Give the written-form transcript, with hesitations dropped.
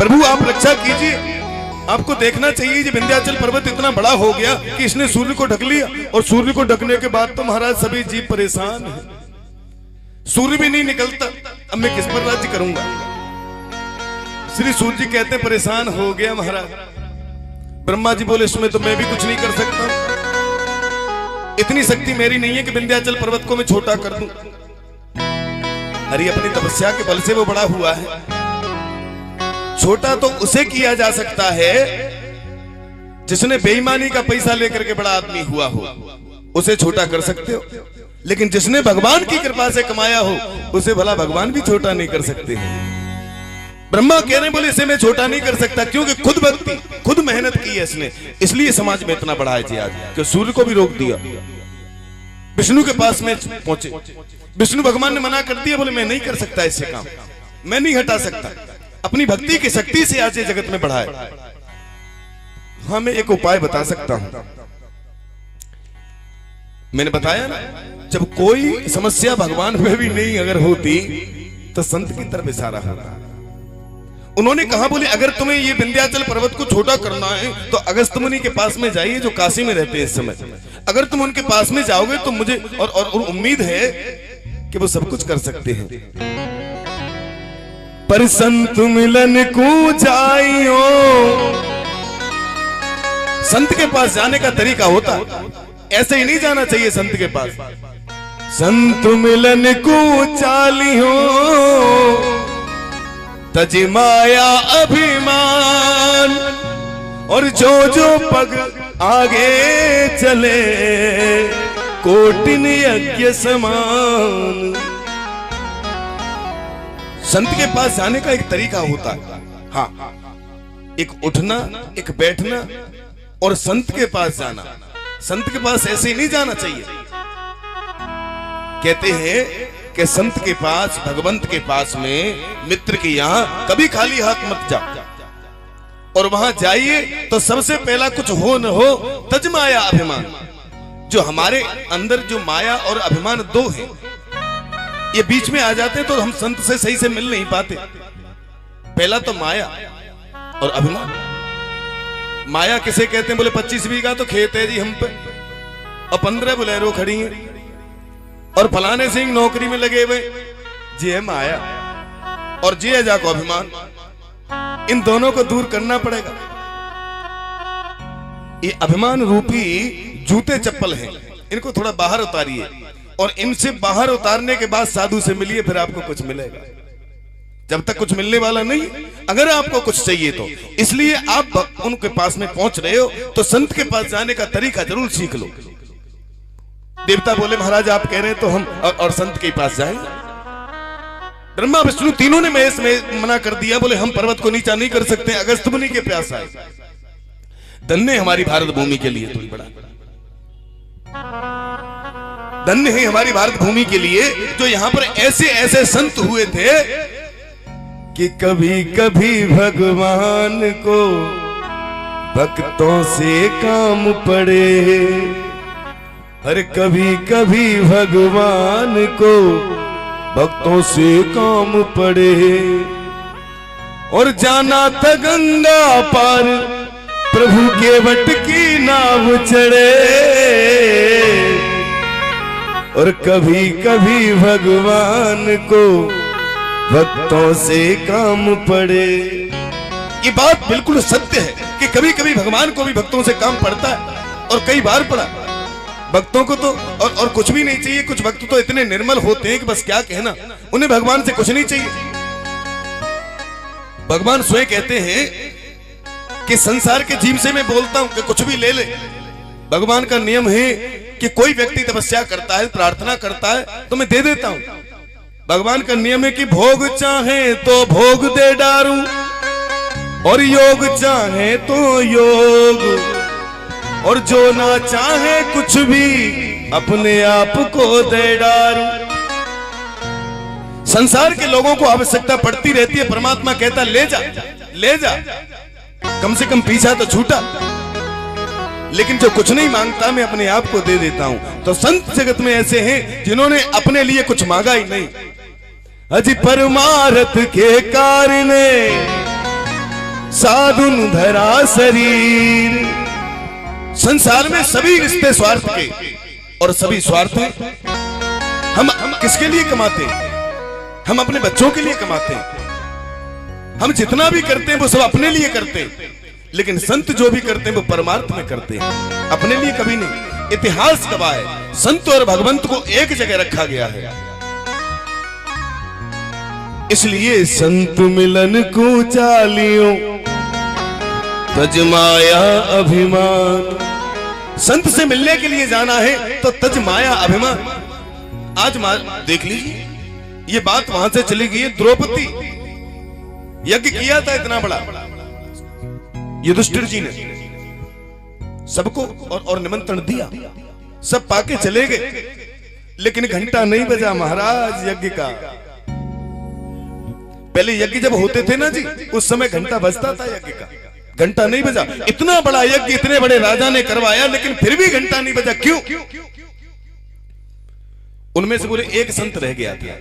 प्रभु आप रक्षा कीजिए। आपको देखना चाहिए कि विंध्याचल पर्वत इतना बड़ा हो गया कि इसने सूर्य को ढक लिया, और सूर्य को ढकने के बाद तो महाराज सभी जीव परेशान हैं, सूर्य भी नहीं निकलता, अब मैं किस पर राज्य करूंगा। श्री सूर्य जी कहते हैं परेशान हो गया महाराज। ब्रह्मा जी बोले इसमें तो मैं भी कुछ नहीं कर सकता, इतनी शक्ति मेरी नहीं है कि विंध्याचल पर्वत को मैं छोटा कर दूं। अरे अपनी तपस्या के बल से वो बड़ा हुआ है, छोटा तो उसे किया जा सकता है जिसने बेईमानी का पैसा लेकर के बड़ा आदमी हुआ हो, उसे छोटा कर सकते हो, लेकिन जिसने भगवान की कृपा से कमाया हो उसे भला भगवान भी छोटा नहीं कर सकते हैं। ब्रह्मा कह रहे बोले इसे मैं छोटा नहीं कर सकता, क्योंकि खुद भक्ति खुद मेहनत की है इसने, इसलिए समाज में इतना बड़ा है आज कि सूर्य को भी रोक दिया, विष्णु के पास में पहुंचे। विष्णु भगवान ने मना कर दिया, बोले मैं नहीं कर सकता इससे काम, मैं नहीं हटा सकता, अपनी भक्ति की शक्ति से आज जगत में बढ़ाए। हाँ मैं एक उपाय बता सकता हूं, मैंने बताया ना जब कोई समस्या भगवान में भी नहीं अगर होती तो संत की तरफ इशारा होता। उन्होंने कहा बोले अगर तुम्हें ये विंध्याचल पर्वत को छोटा करना है तो अगस्त मुनि के पास में जाइए जो काशी में रहते हैं इस समय, अगर तुम उनके पास में जाओगे तो मुझे और उम्मीद है कि वो सब कुछ कर सकते हैं। पर संत मिलन को जाइयो, संत के पास जाने का तरीका होता, ऐसे ही नहीं जाना चाहिए संत के पास। संत मिलन को चालियो तज माया अभिमान, और जो जो पग आगे चले कोटिन यज्ञ समान। संत के पास जाने का एक तरीका होता है, हाँ एक उठना एक बैठना, और संत के पास जाना, संत के पास ऐसे ही नहीं जाना चाहिए। कहते हैं कि संत के पास भगवंत के पास में मित्र के यहां कभी खाली हाथ मत जाओ, और वहां जाइए तो सबसे पहला कुछ हो न हो तज माया अभिमान। जो हमारे अंदर जो माया और अभिमान दो हैं ये बीच में आ जाते तो हम संत से सही से मिल नहीं पाते। पहला तो माया और अभिमान। माया किसे कहते हैं बोले 25 बीघा तो खेत है जी हम पे, और 15 बोलेरो खड़ी हैं, और फलाने सिंह नौकरी में लगे हुए, जी है माया, और जी है जाको अभिमान। इन दोनों को दूर करना पड़ेगा। ये अभिमान रूपी जूते चप्पल हैं, इनको थोड़ा बाहर उतारिए, और इनसे बाहर उतारने के बाद साधु से मिलिए, फिर आपको कुछ मिलेगा। जब तक कुछ मिलने वाला नहीं, अगर आपको कुछ चाहिए तो, इसलिए आप उनके पास में पहुंच रहे हो तो संत के पास जाने का तरीका जरूर सीख लो। देवता बोले महाराज आप कह रहे हैं तो हम और संत के पास जाएंगे। ब्रह्मा विष्णु तीनों ने महेश में मना कर दिया, बोले हम पर्वत को नीचा नहीं कर सकते। अगस्त मुनि के प्यास आए, धन्य हमारी भारत भूमि के लिए, थोड़ी बड़ा धन्य है हमारी भारत भूमि के लिए जो यहां पर ऐसे ऐसे संत हुए थे कि कभी कभी भगवान को भक्तों से काम पड़े, हर कभी कभी भगवान को भक्तों से काम पड़े। और जाना था गंगा पार प्रभु के वट की नाव चढ़े, और कभी कभी भगवान को भक्तों से काम पड़े। ये बात बिल्कुल सत्य है कि कभी कभी भगवान को भी भक्तों से काम पड़ता है, और कई बार पड़ा। भक्तों को तो और कुछ भी नहीं चाहिए। कुछ भक्त तो इतने निर्मल होते हैं कि बस क्या कहना, उन्हें भगवान से कुछ नहीं चाहिए। भगवान स्वयं कहते हैं कि संसार के जीव से मैं बोलता हूं कि कुछ भी ले ले। भगवान का नियम है कि कोई व्यक्ति तपस्या करता है, प्रार्थना करता है तो मैं दे देता हूं। भगवान का नियम है कि भोग चाहे तो भोग दे डारूं, और योग चाहे तो योग, और जो ना चाहे कुछ भी अपने आप को दे डारूं। संसार के लोगों को आवश्यकता पड़ती रहती है, परमात्मा कहता ले जा ले जा, कम से कम पीछा तो छूटा। लेकिन जो कुछ नहीं मांगता मैं अपने आप को दे देता हूं। तो संत जगत में ऐसे हैं जिन्होंने अपने लिए कुछ मांगा ही नहीं। अजी परमार्थ के कारण साधुन धरा शरीर। संसार में सभी रिश्ते स्वार्थ के और सभी स्वार्थ हैं। हम किसके लिए कमाते हैं? हम अपने बच्चों के लिए कमाते हैं। हम जितना भी करते हैं वो सब अपने लिए करते हैं, लेकिन संत जो भी करते हैं वो परमार्थ में करते हैं, अपने लिए कभी नहीं। इतिहास गवाह है, संत और भगवंत को एक जगह रखा गया है। इसलिए संत मिलन को चालियों तज माया अभिमान। संत से मिलने के लिए जाना है तो तज माया अभिमान। आज देख लीजिए, ये बात वहां से चली गई है। द्रौपदी यज्ञ किया था इतना बड़ा, युधिष्ठिर जी ने सबको और निमंत्रण दिया, सब पाके चले गए, लेकिन घंटा नहीं बजा महाराज यज्ञ का। पहले यज्ञ जब होते थे ना जी, उस समय घंटा बजता था यज्ञ का, घंटा नहीं बजा। इतना बड़ा यज्ञ इतने बड़े राजा ने करवाया, लेकिन फिर भी घंटा नहीं बजा। क्यों? उनमें से बोले एक संत रह गया था,